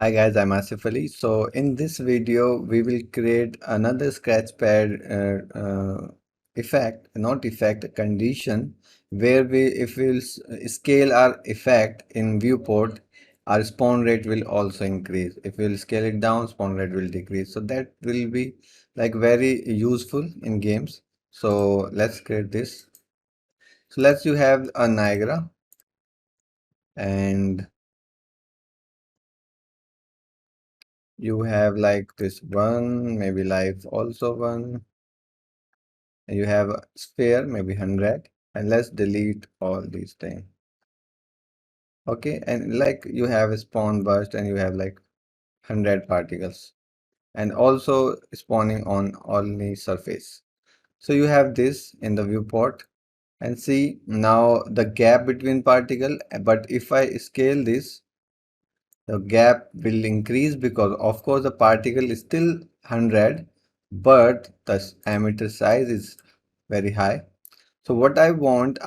Hi guys, I'm Asif Ali. So in this video, we will create another Scratchpad effect, not effect, a condition where if we'll scale our effect in viewport, our spawn rate will also increase. If we'll scale it down, spawn rate will decrease. So that will be like very useful in games. So let's create this. So let's you have a Niagara and you have like this one, maybe life also one. And you have a sphere, maybe 100, and let's delete all these things. Okay, and like you have a spawn burst and you have like 100 particles and also spawning on only surface. So you have this in the viewport and see now the gap between particle, but if I scale this, the gap will increase because of course the particle is still 100, but the emitter size is very high. So what I want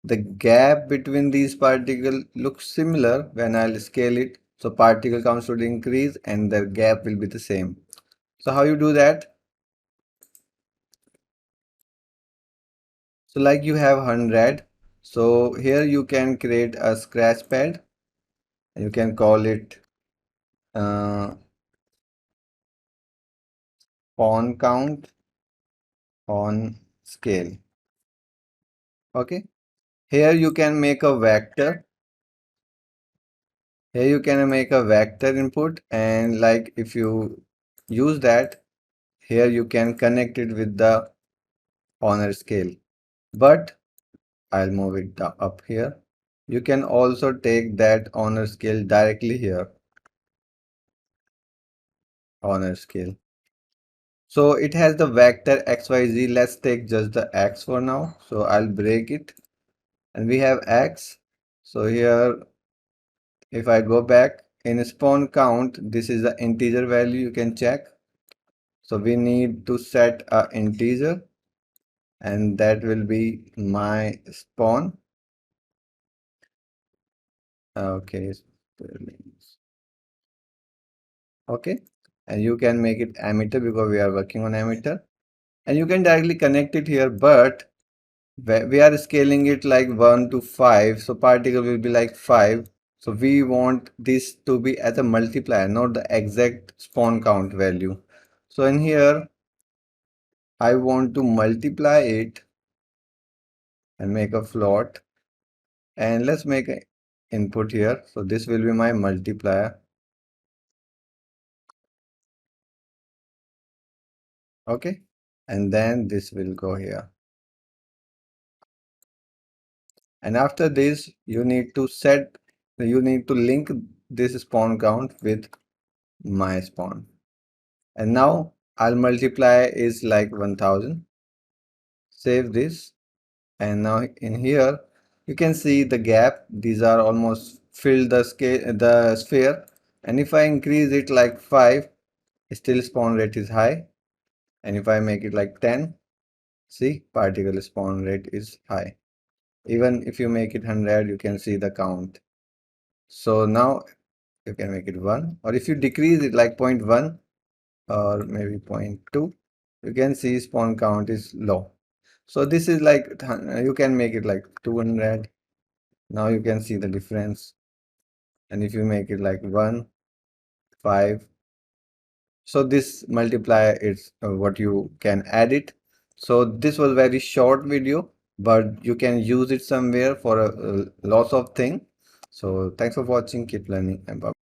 the gap between these particles looks similar when I'll scale it. So particle counts should increase and the gap will be the same. So how you do that? So like you have 100. So here you can create a scratch pad. You can call it pawn count on scale. Okay. Here you can make a vector. Here you can make a vector input, and like if you use that, here you can connect it with the honor scale, but I'll move it up here. You can also take that honor scale directly here, honor scale. So it has the vector XYZ. Let's take just the X for now. So I'll break it and we have X. So here, if I go back in spawn count, this is the integer value you can check. So we need to set a integer and that will be my spawn. Okay. Okay. And you can make it emitter because we are working on emitter. And you can directly connect it here, but we are scaling it like 1 to 5. So particle will be like 5. So we want this to be as a multiplier, not the exact spawn count value. So in here, I want to multiply it and make a float. And let's make an input here. So this will be my multiplier. Okay. And then this will go here. And after this, you need to link this spawn count with my spawn. And now I'll multiply is like 1000. Save this. And now in here, you can see the gap. These are almost filled the sphere. And if I increase it like 5, still spawn rate is high. And if I make it like 10, see particle spawn rate is high. Even if you make it 100, you can see the count. So now you can make it 1, or if you decrease it like 0.1 or maybe 0.2, you can see spawn count is low. So this is like you can make it like 200. Now you can see the difference. And if you make it like 1, 5, so this multiplier is what you can add it. So this was very short video, but you can use it somewhere for a lots of thing. So thanks for watching, keep learning, and bye.